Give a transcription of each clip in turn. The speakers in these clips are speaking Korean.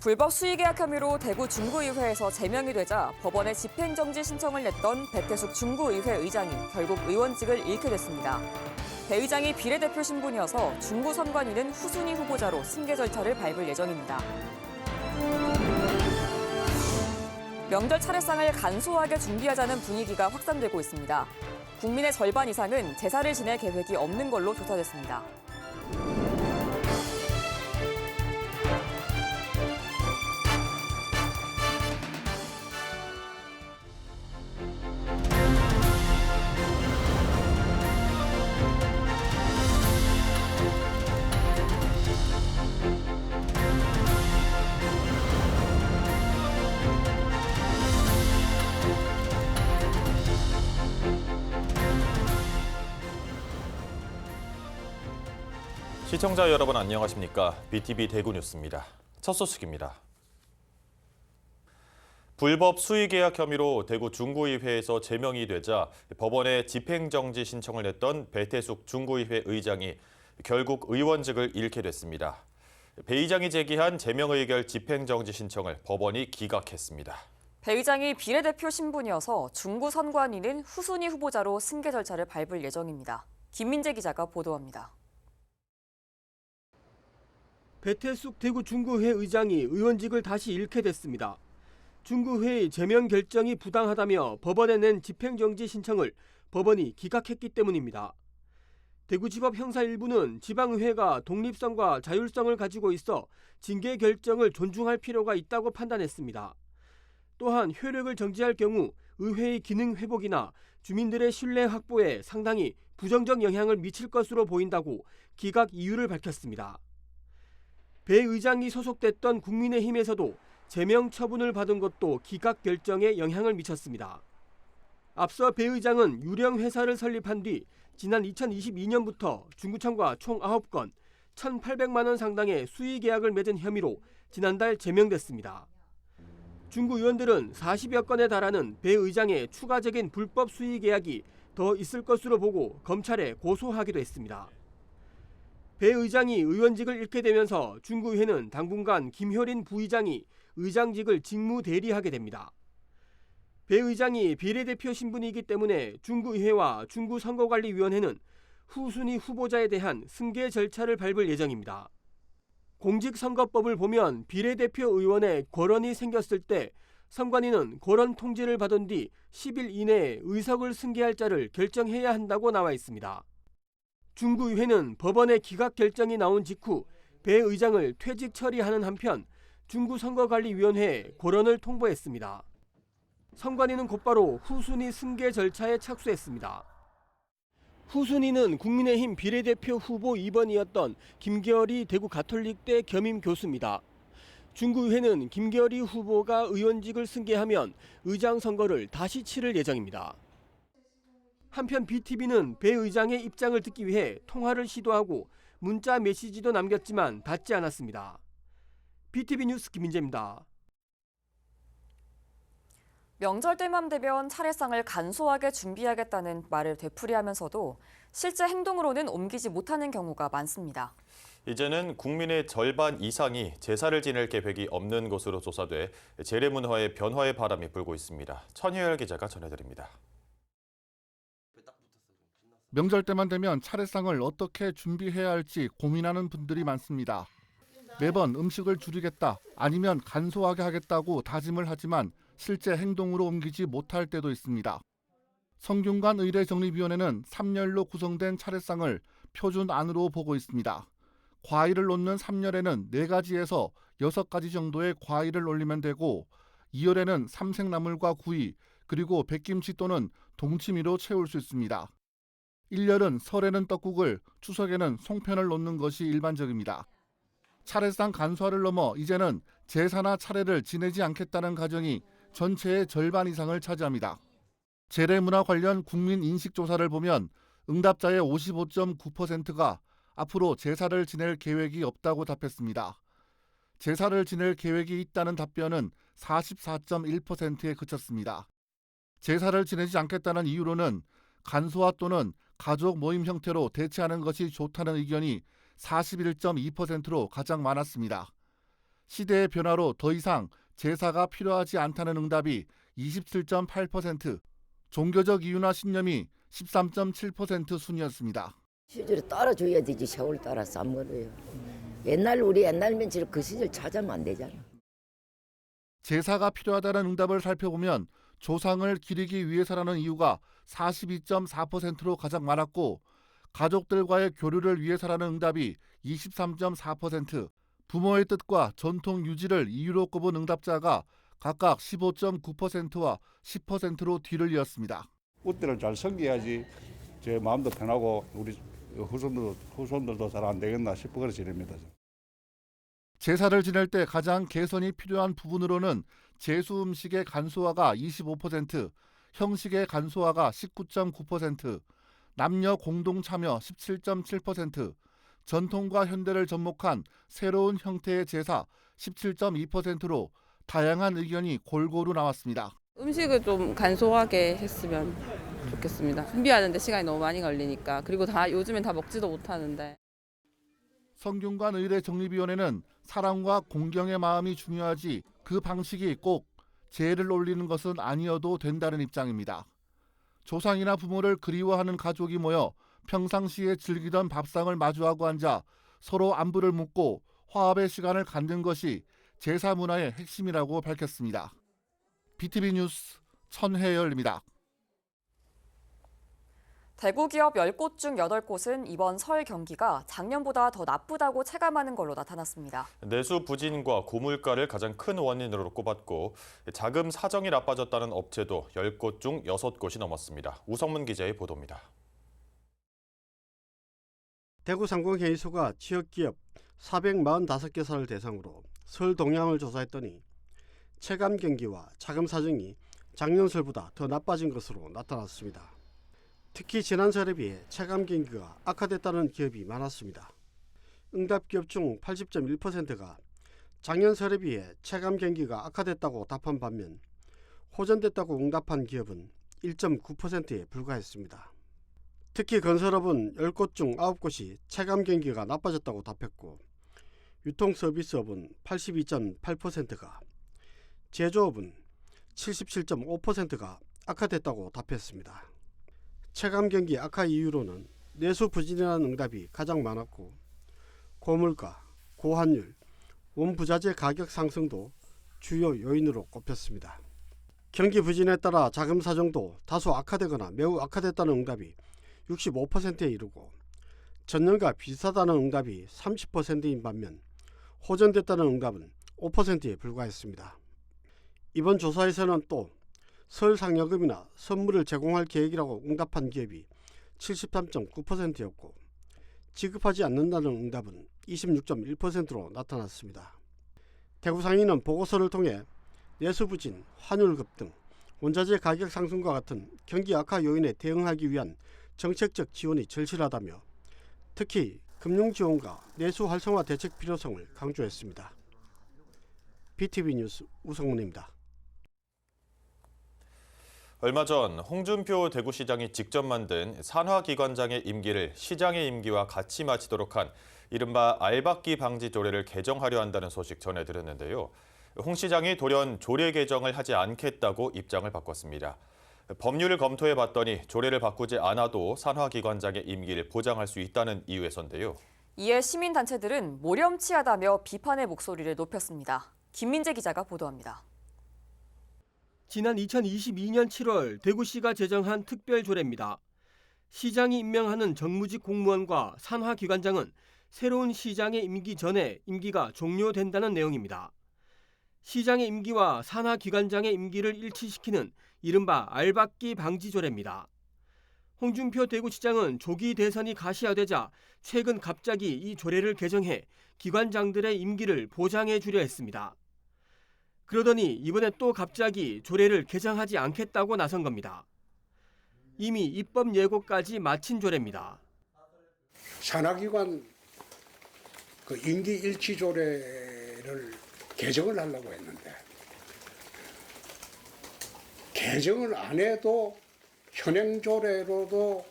불법 수의계약 혐의로 대구 중구의회에서 제명이 되자 법원에 집행정지 신청을 냈던 배태숙 중구의회 의장이 결국 의원직을 잃게 됐습니다. 배 의장이 비례대표 신분이어서 중구 선관위는 후순위 후보자로 승계 절차를 밟을 예정입니다. 명절 차례상을 간소하게 준비하자는 분위기가 확산되고 있습니다. 국민의 절반 이상은 제사를 지낼 계획이 없는 걸로 조사됐습니다. 시청자 여러분 안녕하십니까? BTV 대구 뉴스입니다. 첫 소식입니다. 불법 수의계약 혐의로 대구 중구의회에서 제명이 되자 법원에 집행정지 신청을 냈던 배태숙 중구의회 의장이 결국 의원직을 잃게 됐습니다. 배 의장이 제기한 제명의결 집행정지 신청을 법원이 기각했습니다. 배 의장이 비례대표 신분이어서 중구 선관위는 후순위 후보자로 승계 절차를 밟을 예정입니다. 김민재 기자가 보도합니다. 배태숙 대구 중구회 의장이 의원직을 다시 잃게 됐습니다. 중구회의 제명 결정이 부당하다며 법원에 낸 집행정지 신청을 법원이 기각했기 때문입니다. 대구지법 형사 1부는 지방의회가 독립성과 자율성을 가지고 있어 징계 결정을 존중할 필요가 있다고 판단했습니다. 또한 효력을 정지할 경우 의회의 기능 회복이나 주민들의 신뢰 확보에 상당히 부정적 영향을 미칠 것으로 보인다고 기각 이유를 밝혔습니다. 배 의장이 소속됐던 국민의힘에서도 제명 처분을 받은 것도 기각 결정에 영향을 미쳤습니다. 앞서 배 의장은 유령 회사를 설립한 뒤 지난 2022년부터 중구청과 총 9건 1,800만 원 상당의 수의 계약을 맺은 혐의로 지난달 제명됐습니다. 중구 의원들은 40여 건에 달하는 배 의장의 추가적인 불법 수의 계약이 더 있을 것으로 보고 검찰에 고소하기도 했습니다. 배 의장이 의원직을 잃게 되면서 중구의회는 당분간 김효린 부의장이 의장직을 직무 대리하게 됩니다. 배 의장이 비례대표 신분이기 때문에 중구의회와 중구선거관리위원회는 후순위 후보자에 대한 승계 절차를 밟을 예정입니다. 공직선거법을 보면 비례대표 의원의 거론이 생겼을 때 선관위는 거론 통지를 받은 뒤 10일 이내에 의석을 승계할 자를 결정해야 한다고 나와 있습니다. 중구의회는 법원의 기각 결정이 나온 직후 배 의장을 퇴직 처리하는 한편 중구선거관리위원회에 고론을 통보했습니다. 선관위는 곧바로 후순위 승계 절차에 착수했습니다. 후순위는 국민의힘 비례대표 후보 2번이었던 김계열이 대구 가톨릭대 겸임 교수입니다. 중구의회는 김계열이 후보가 의원직을 승계하면 의장 선거를 다시 치를 예정입니다. 한편 BTV는 배 의장의 입장을 듣기 위해 통화를 시도하고 문자 메시지도 남겼지만 닿지 않았습니다. BTV 뉴스 김민재입니다. 명절 때만 되면 차례상을 간소하게 준비하겠다는 말을 되풀이하면서도 실제 행동으로는 옮기지 못하는 경우가 많습니다. 이제는 국민의 절반 이상이 제사를 지낼 계획이 없는 것으로 조사돼 재래문화의 변화의 바람이 불고 있습니다. 천효열 기자가 전해드립니다. 명절 때만 되면 차례상을 어떻게 준비해야 할지 고민하는 분들이 많습니다. 매번 음식을 줄이겠다 아니면 간소하게 하겠다고 다짐을 하지만 실제 행동으로 옮기지 못할 때도 있습니다. 성균관 의례정립위원회는 3열로 구성된 차례상을 표준안으로 보고 있습니다. 과일을 놓는 3열에는 4가지에서 6가지 정도의 과일을 올리면 되고 2열에는 삼색나물과 구이 그리고 백김치 또는 동치미로 채울 수 있습니다. 1열은 설에는 떡국을, 추석에는 송편을 놓는 것이 일반적입니다. 차례상 간소화를 넘어 이제는 제사나 차례를 지내지 않겠다는 가정이 전체의 절반 이상을 차지합니다. 재래문화 관련 국민 인식조사를 보면 응답자의 55.9%가 앞으로 제사를 지낼 계획이 없다고 답했습니다. 제사를 지낼 계획이 있다는 답변은 44.1%에 그쳤습니다. 제사를 지내지 않겠다는 이유로는 간소화 또는 가족 모임 형태로 대체하는 것이 좋다는 의견이 41.2%로 가장 많았습니다. 시대의 변화로 더 이상 제사가 필요하지 않다는 응답이 27.8%, 종교적 이유나 신념이 13.7% 순이었습니다. 시절에 따라줘야 되지. 세월 따라서 안 멀어요. 우리 옛날면 그 시절 찾아면 안 되잖아. 제사가 필요하다는 응답을 살펴보면 조상을 기리기 위해서라는 이유가 42.4%로 가장 많았고, 가족들과의 교류를 위해서라는 응답이 23.4%, 부모의 뜻과 전통 유지를 이유로 꼽은 응답자가 각각 15.9%와 10%로 뒤를 이었습니다. 우대를 잘 섬겨야지 제 마음도 편하고 우리 후손들도 잘 안 되겠나 싶어 그래 지냅니다. 제사를 지낼 때 가장 개선이 필요한 부분으로는 제수 음식의 간소화가 25%, 형식의 간소화가 19.9%, 남녀 공동 참여 17.7%, 전통과 현대를 접목한 새로운 형태의 제사 17.2%로 다양한 의견이 골고루 나왔습니다. 음식을 좀 간소하게 했으면 좋겠습니다. 준비하는데 시간이 너무 많이 걸리니까. 그리고 요즘엔 다 먹지도 못하는데. 성균관 의례 정립위원회는 사랑과 공경의 마음이 중요하지 그 방식이 꼭 제를 올리는 것은 아니어도 된다는 입장입니다. 조상이나 부모를 그리워하는 가족이 모여 평상시에 즐기던 밥상을 마주하고 앉아 서로 안부를 묻고 화합의 시간을 갖는 것이 제사 문화의 핵심이라고 밝혔습니다. BTV 뉴스 천혜열입니다. 대구 기업 10곳 중 8곳은 이번 설 경기가 작년보다 더 나쁘다고 체감하는 걸로 나타났습니다. 내수 부진과 고물가를 가장 큰 원인으로 꼽았고, 자금 사정이 나빠졌다는 업체도 10곳 중 6곳이 넘었습니다. 우성문 기자의 보도입니다. 대구 상공회의소가 지역기업 445개사를 대상으로 설 동향을 조사했더니 체감 경기와 자금 사정이 작년 설보다 더 나빠진 것으로 나타났습니다. 특히 지난 설에 비해 체감 경기가 악화됐다는 기업이 많았습니다. 응답 기업 중 80.1%가 작년 설에 비해 체감 경기가 악화됐다고 답한 반면 호전됐다고 응답한 기업은 1.9%에 불과했습니다. 특히 건설업은 10곳 중 9곳이 체감 경기가 나빠졌다고 답했고, 유통서비스업은 82.8%가, 제조업은 77.5%가 악화됐다고 답했습니다. 체감 경기 악화 이유로는 내수 부진이라는 응답이 가장 많았고, 고물가, 고환율, 원부자재 가격 상승도 주요 요인으로 꼽혔습니다. 경기 부진에 따라 자금 사정도 다소 악화되거나 매우 악화됐다는 응답이 65%에 이르고, 전년과 비슷하다는 응답이 30%인 반면 호전됐다는 응답은 5%에 불과했습니다. 이번 조사에서는 또 설 상여금이나 선물을 제공할 계획이라고 응답한 기업이 73.9%였고, 지급하지 않는다는 응답은 26.1%로 나타났습니다. 대구상인은 보고서를 통해 내수부진, 환율 급등, 원자재 가격 상승과 같은 경기 악화 요인에 대응하기 위한 정책적 지원이 절실하다며 특히 금융지원과 내수 활성화 대책 필요성을 강조했습니다. BTV 뉴스 우성문입니다. 얼마 전 홍준표 대구시장이 직접 만든 산하기관장의 임기를 시장의 임기와 같이 마치도록 한 이른바 알박기 방지 조례를 개정하려 한다는 소식 전해드렸는데요. 홍 시장이 돌연 조례 개정을 하지 않겠다고 입장을 바꿨습니다. 법률을 검토해봤더니 조례를 바꾸지 않아도 산하기관장의 임기를 보장할 수 있다는 이유에서인데요. 이에 시민단체들은 모렴치하다며 비판의 목소리를 높였습니다. 김민재 기자가 보도합니다. 지난 2022년 7월 대구시가 제정한 특별조례입니다. 시장이 임명하는 정무직 공무원과 산하기관장은 새로운 시장의 임기 전에 임기가 종료된다는 내용입니다. 시장의 임기와 산하기관장의 임기를 일치시키는 이른바 알박기 방지조례입니다. 홍준표 대구시장은 조기 대선이 가시화되자 최근 갑자기 이 조례를 개정해 기관장들의 임기를 보장해 주려 했습니다. 그러더니 이번에 또 갑자기 조례를 개정하지 않겠다고 나선 겁니다. 이미 입법 예고까지 마친 조례입니다. 산하기관 임기 일치 조례를 개정을 하려고 했는데 개정을 안 해도 현행 조례로도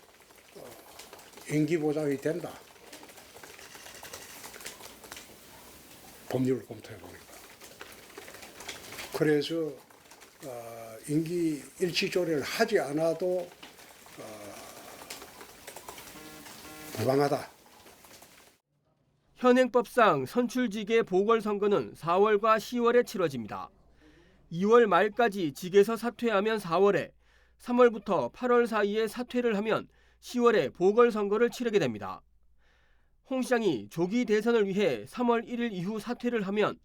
임기 보장이 된다. 법률을 검토해 보니까. 그래서 임기 일치 조례를 하지 않아도 무방하다. 현행법상 선출직의 보궐선거는 4월과 10월에 치러집니다. 2월 말까지 직에서 사퇴하면 4월에, 3월부터 8월 사이에 사퇴를 하면 10월에 보궐선거를 치르게 됩니다. 홍 시장이 조기 대선을 위해 3월 1일 이후 사퇴를 하면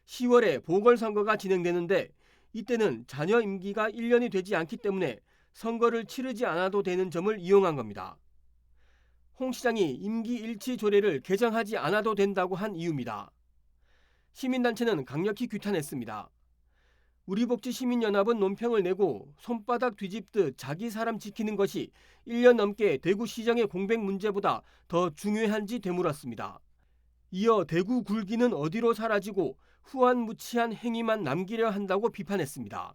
10월에 보궐선거가 진행되는데 이때는 잔여 임기가 1년이 되지 않기 때문에 선거를 치르지 않아도 되는 점을 이용한 겁니다. 홍 시장이 임기 일치 조례를 개정하지 않아도 된다고 한 이유입니다. 시민단체는 강력히 규탄했습니다. 우리복지시민연합은 논평을 내고 손바닥 뒤집듯 자기 사람 지키는 것이 1년 넘게 대구시정의 공백 문제보다 더 중요한지 되물었습니다. 이어 대구 굴기는 어디로 사라지고 후안무치한 행위만 남기려 한다고 비판했습니다.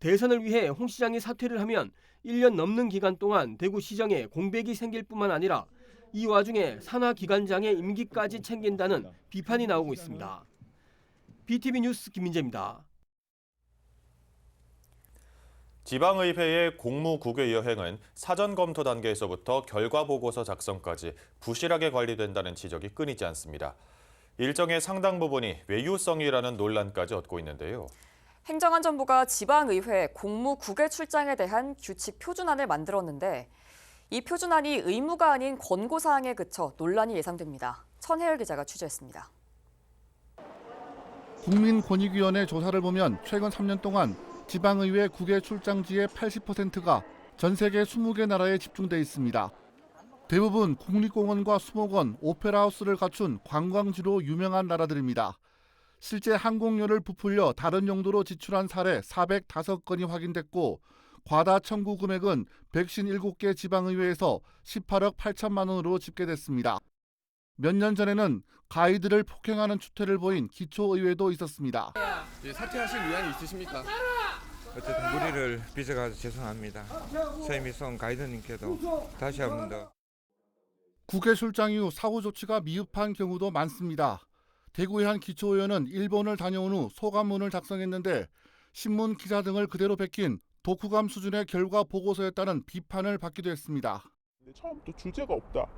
대선을 위해 홍 시장이 사퇴를 하면 1년 넘는 기간 동안 대구시정에 공백이 생길 뿐만 아니라 이 와중에 산하기관장의 임기까지 챙긴다는 비판이 나오고 있습니다. BTV 뉴스 김민재입니다. 지방의회의 공무국외여행은 사전 검토 단계에서부터 결과 보고서 작성까지 부실하게 관리된다는 지적이 끊이지 않습니다. 일정의 상당 부분이 외유성이라는 논란까지 얻고 있는데요. 행정안전부가 지방의회 공무국외 출장에 대한 규칙 표준안을 만들었는데 이 표준안이 의무가 아닌 권고사항에 그쳐 논란이 예상됩니다. 천혜열 기자가 취재했습니다. 국민권익위원회 조사를 보면 최근 3년 동안 지방의회 국외 출장지의 80%가 전 세계 20개 나라에 집중돼 있습니다. 대부분 국립공원과 수목원, 오페라하우스를 갖춘 관광지로 유명한 나라들입니다. 실제 항공료를 부풀려 다른 용도로 지출한 사례 405건이 확인됐고 과다 청구 금액은 157개 지방의회에서 18억 8천만 원으로 집계됐습니다. 몇 년 전에는 가이드를 폭행하는 추태를 보인 기초의회도 있었습니다. 사퇴하실 의향이 있으십니까? 어쨌든 무리를 빚어가지고 죄송합니다. 저희 쏜 가이드님께도 다시 한 번 더. 국외 출장 이후 사후 조치가 미흡한 경우도 많습니다. 대구의 한 기초의원은 일본을 다녀온 후 소감문을 작성했는데 신문 기사 등을 그대로 베낀 독후감 수준의 결과 보고서였다는 비판을 받기도 했습니다. 처음부터 주제가 없다.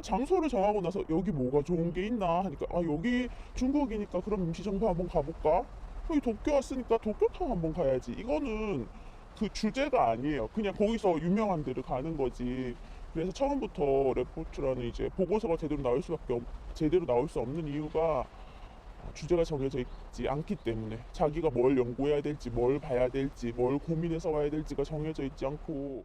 장소를 정하고 나서 여기 뭐가 좋은 게 있나 하니까 여기 중국이니까 그럼 임시정부 한번 가볼까? 여기 도쿄 왔으니까 도쿄타워 한번 가야지. 이거는 그 주제가 아니에요. 그냥 거기서 유명한 데를 가는 거지. 그래서 처음부터 레포트라는 이제 보고서가 제대로 나올 수 없는 이유가 주제가 정해져 있지 않기 때문에 자기가 뭘 연구해야 될지, 뭘 봐야 될지, 뭘 고민해서 와야 될지가 정해져 있지 않고.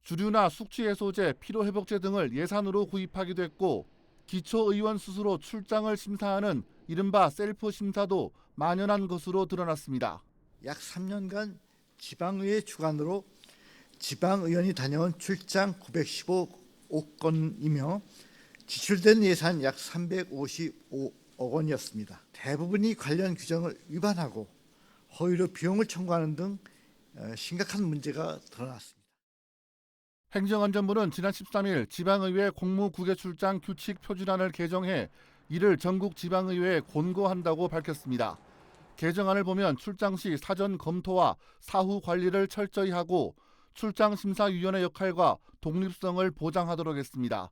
주류나 숙취해소제, 피로회복제 등을 예산으로 구입하기도 했고 기초의원 스스로 출장을 심사하는 이른바 셀프 심사도 만연한 것으로 드러났습니다. 약 3년간 지방의회 주관으로 지방의원이 다녀온 출장 915건이며 지출된 예산 약 355억 원이었습니다. 대부분이 관련 규정을 위반하고 허위로 비용을 청구하는 등 심각한 문제가 드러났습니다. 행정안전부는 지난 13일 지방의회 공무국외 출장 규칙 표준안을 개정해 이를 전국 지방의회에 권고한다고 밝혔습니다. 개정안을 보면 출장 시 사전 검토와 사후 관리를 철저히 하고 출장심사위원회 역할과 독립성을 보장하도록 했습니다.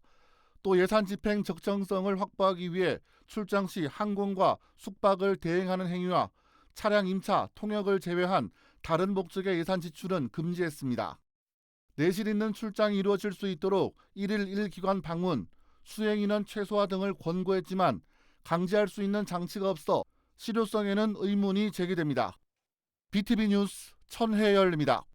또 예산 집행 적정성을 확보하기 위해 출장 시 항공과 숙박을 대행하는 행위와 차량 임차, 통역을 제외한 다른 목적의 예산 지출은 금지했습니다. 내실 있는 출장이 이루어질 수 있도록 1일 1기관 방문, 수행인원 최소화 등을 권고했지만 강제할 수 있는 장치가 없어 실효성에는 의문이 제기됩니다. BTV 뉴스 천혜열입니다.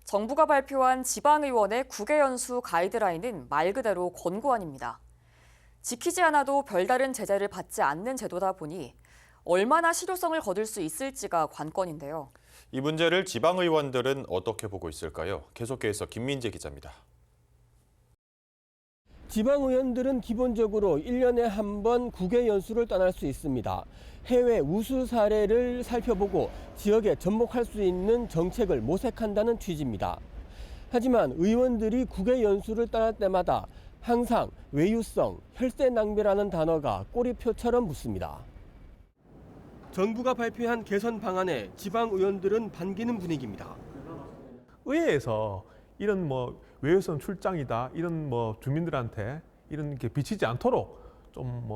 정부가 발표한 지방의원의 국외연수 가이드라인은 말 그대로 권고안입니다. 지키지 않아도 별다른 제재를 받지 않는 제도다 보니 얼마나 실효성을 거둘 수 있을지가 관건인데요. 이 문제를 지방의원들은 어떻게 보고 있을까요? 계속해서 김민재 기자입니다. 지방의원들은 기본적으로 1년에 한 번 국외 연수를 떠날 수 있습니다. 해외 우수 사례를 살펴보고 지역에 접목할 수 있는 정책을 모색한다는 취지입니다. 하지만 의원들이 국외 연수를 떠날 때마다 항상 외유성, 혈세 낭비라는 단어가 꼬리표처럼 붙습니다. 정부가 발표한 개선 방안에 지방 의원들은 반기는 분위기입니다. 의회에서 이런 외유성 출장이다 이런 주민들한테 이런 게 비치지 않도록 좀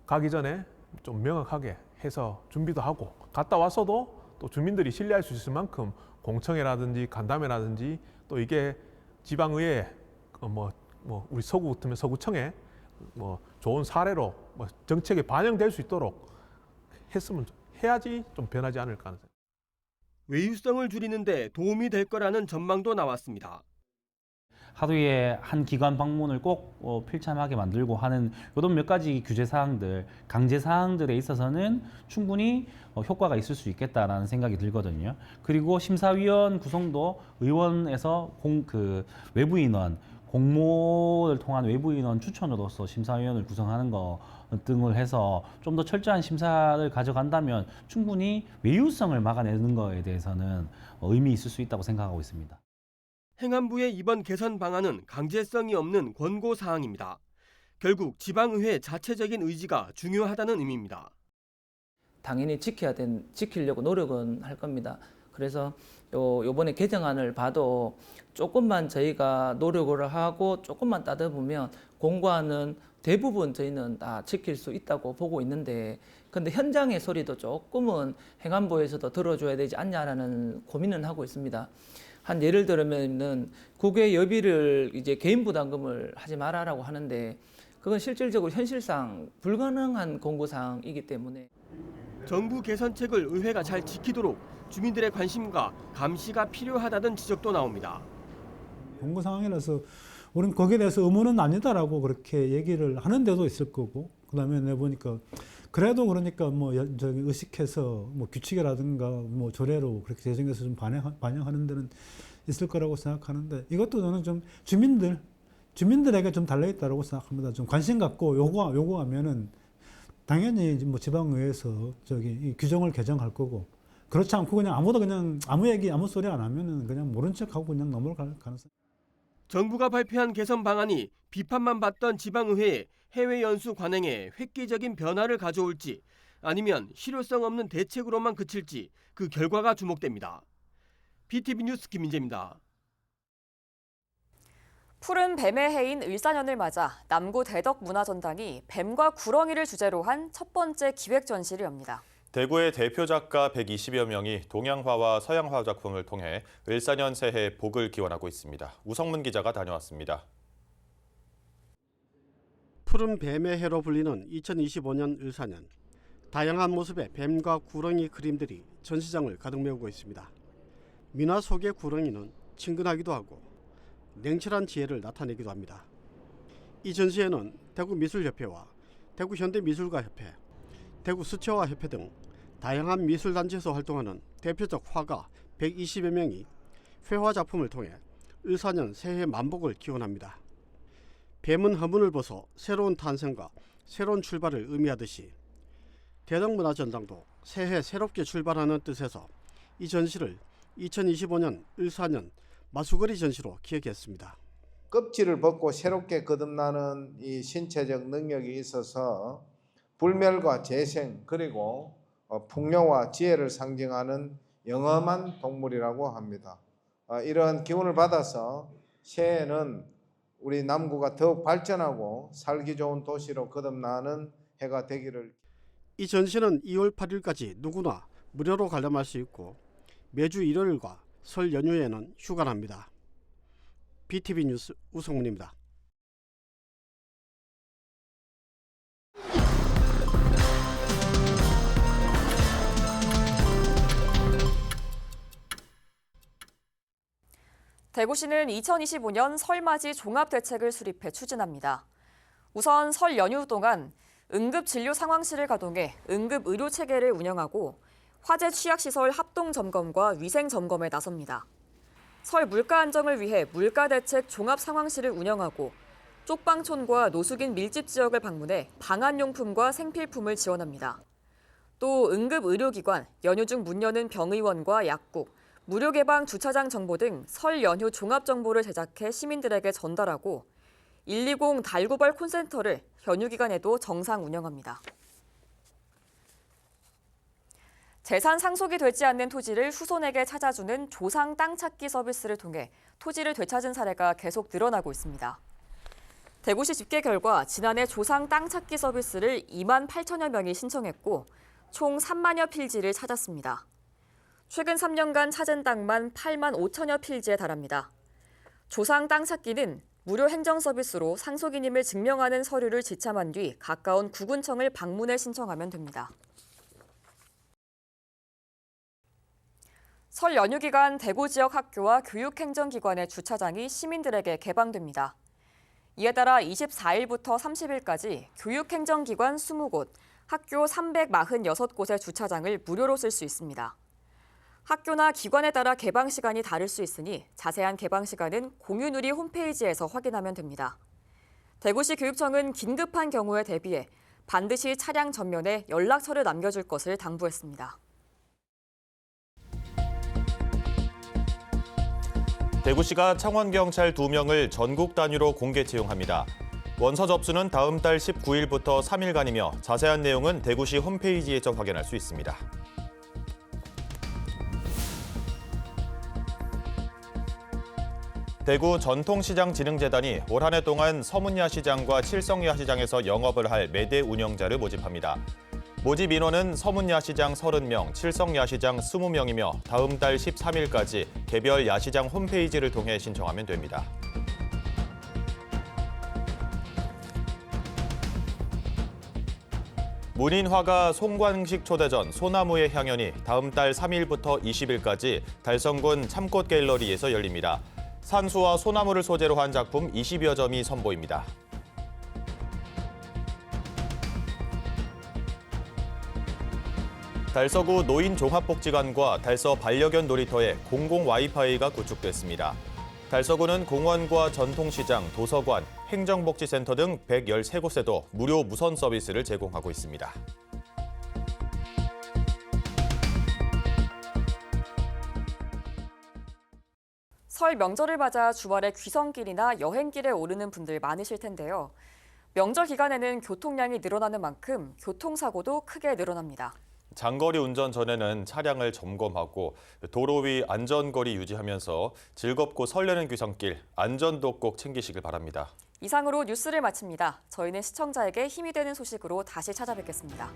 가기 전에 좀 명확하게 해서 준비도 하고 갔다 와서도 또 주민들이 신뢰할 수 있을 만큼 공청회라든지 간담회라든지 또 이게 지방의회 우리 서구 같으면 서구청에 좋은 사례로 정책에 반영될 수 있도록 해야지 좀 변하지 않을까 하는 생각. 외유성을 줄이는데 도움이 될 거라는 전망도 나왔습니다. 하루에 한 기관 방문을 꼭 필참하게 만들고 하는 이런 몇 가지 규제 사항들, 강제 사항들에 있어서는 충분히 효과가 있을 수 있겠다라는 생각이 들거든요. 그리고 심사위원 구성도 의원에서 외부 인원, 공모를 통한 외부 인원 추천으로서 심사위원을 구성하는 거 등을 해서 좀 더 철저한 심사를 가져간다면 충분히 외유성을 막아내는 거에 대해서는 의미 있을 수 있다고 생각하고 있습니다. 행안부의 이번 개선 방안은 강제성이 없는 권고 사항입니다. 결국 지방의회 자체적인 의지가 중요하다는 의미입니다. 당연히 지키려고 노력은 할 겁니다. 그래서 요번에 개정안을 봐도 조금만 저희가 노력을 하고 조금만 따져보면 공고안은 대부분 저희는 다 지킬 수 있다고 보고 있는데 근데 현장의 소리도 조금은 행안부에서도 들어줘야 되지 않냐라는 고민은 하고 있습니다. 한 예를 들면은 국외 여비를 이제 개인 부담금을 하지 말아라고 하는데 그건 실질적으로 현실상 불가능한 공고사항이기 때문에 정부 개선책을 의회가 잘 지키도록 주민들의 관심과 감시가 필요하다는 지적도 나옵니다. 공고 상황이라서 우리는 거기에 대해서 의무는 아니다라고 그렇게 얘기를 하는 데도 있을 거고 그다음에 내보니까 그래도 그러니까 의식해서 규칙이라든가 조례로 그렇게 제정해서 좀 반영하는 데는 있을 거라고 생각하는데 이것도 저는 좀 주민들에게 좀 달려있다라고 생각합니다. 좀 관심 갖고 요구하면은 당연히 지방의회에서 이 규정을 개정할 거고 그렇지 않고 그냥 아무 얘기 아무 소리 안 하면은 그냥 모른 척하고 그냥 넘어갈 가능성. 정부가 발표한 개선 방안이 비판만 받던 지방의회의 해외 연수 관행에 획기적인 변화를 가져올지 아니면 실효성 없는 대책으로만 그칠지 그 결과가 주목됩니다. BTV 뉴스 김민재입니다. 푸른 뱀의 해인 을사년을 맞아 남구 대덕문화전당이 뱀과 구렁이를 주제로 한 첫 번째 기획 전시를 엽니다. 대구의 대표 작가 120여 명이 동양화와 서양화 작품을 통해 을사년 새해 복을 기원하고 있습니다. 우성문 기자가 다녀왔습니다. 푸른 뱀의 해로 불리는 2025년 을사년. 다양한 모습의 뱀과 구렁이 그림들이 전시장을 가득 메우고 있습니다. 민화 속의 구렁이는 친근하기도 하고 냉철한 지혜를 나타내기도 합니다. 이 전시회는 대구미술협회와 대구현대미술가협회, 대구수채화협회 등 다양한 미술단체에서 활동하는 대표적 화가 120여 명이 회화 작품을 통해 을사년 새해 만복을 기원합니다. 뱀은 화문을 벗어 새로운 탄생과 새로운 출발을 의미하듯이 대덕문화전당도 새해 새롭게 출발하는 뜻에서 이 전시를 2025년 을사년 마수거리 전시로 기획했습니다. 껍질을 벗고 새롭게 거듭나는 이 신체적 능력이 있어서 불멸과 재생 그리고 풍요와 지혜를 상징하는 영험한 동물이라고 합니다. 이런 기운을 받아서 새해에는 우리 남구가 더욱 발전하고 살기 좋은 도시로 거듭나는 해가 되기를. 이 전시는 2월 8일까지 누구나 무료로 관람할 수 있고 매주 일요일과 설 연휴에는 휴관합니다. BTV 뉴스 우성문입니다. 대구시는 2025년 설맞이 종합대책을 수립해 추진합니다. 우선 설 연휴 동안 응급진료 상황실을 가동해 응급의료체계를 운영하고 화재 취약시설 합동점검과 위생점검에 나섭니다. 설 물가 안정을 위해 물가대책 종합상황실을 운영하고 쪽방촌과 노숙인 밀집 지역을 방문해 방한용품과 생필품을 지원합니다. 또 응급의료기관, 연휴 중 문 여는 병의원과 약국, 무료개방 주차장 정보 등 설 연휴 종합정보를 제작해 시민들에게 전달하고 120 달구벌 콜센터를 연휴 기간에도 정상 운영합니다. 재산 상속이 되지 않는 토지를 후손에게 찾아주는 조상 땅 찾기 서비스를 통해 토지를 되찾은 사례가 계속 늘어나고 있습니다. 대구시 집계 결과 지난해 조상 땅 찾기 서비스를 2만 8천여 명이 신청했고 총 3만여 필지를 찾았습니다. 최근 3년간 찾은 땅만 8만 5천여 필지에 달합니다. 조상 땅 찾기는 무료 행정 서비스로 상속인임을 증명하는 서류를 지참한 뒤 가까운 구군청을 방문해 신청하면 됩니다. 설 연휴 기간 대구 지역 학교와 교육행정기관의 주차장이 시민들에게 개방됩니다. 이에 따라 24일부터 30일까지 교육행정기관 20곳, 학교 346곳의 주차장을 무료로 쓸 수 있습니다. 학교나 기관에 따라 개방 시간이 다를 수 있으니 자세한 개방 시간은 공유누리 홈페이지에서 확인하면 됩니다. 대구시 교육청은 긴급한 경우에 대비해 반드시 차량 전면에 연락처를 남겨줄 것을 당부했습니다. 대구시가 창원경찰 2명을 전국 단위로 공개 채용합니다. 원서 접수는 다음 달 19일부터 3일간이며 자세한 내용은 대구시 홈페이지에서 확인할 수 있습니다. 대구 전통시장진흥재단이 올 한 해 동안 서문야시장과 칠성야시장에서 영업을 할 매대 운영자를 모집합니다. 모집 인원은 서문야시장 30명, 칠성야시장 20명이며 다음 달 13일까지 개별 야시장 홈페이지를 통해 신청하면 됩니다. 문인화가 송광식 초대전 소나무의 향연이 다음 달 3일부터 20일까지 달성군 참꽃 갤러리에서 열립니다. 산수와 소나무를 소재로 한 작품 20여 점이 선보입니다. 달서구 노인종합복지관과 달서 반려견 놀이터에 공공 와이파이가 구축됐습니다. 달서구는 공원과 전통시장, 도서관, 행정복지센터 등 113곳에도 무료 무선 서비스를 제공하고 있습니다. 설 명절을 맞아 주말에 귀성길이나 여행길에 오르는 분들 많으실 텐데요. 명절 기간에는 교통량이 늘어나는 만큼 교통사고도 크게 늘어납니다. 장거리 운전 전에는 차량을 점검하고 도로 위 안전거리 유지하면서 즐겁고 설레는 귀성길, 안전도 꼭 챙기시길 바랍니다. 이상으로 뉴스를 마칩니다. 저희는 시청자에게 힘이 되는 소식으로 다시 찾아뵙겠습니다.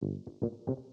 Thank you.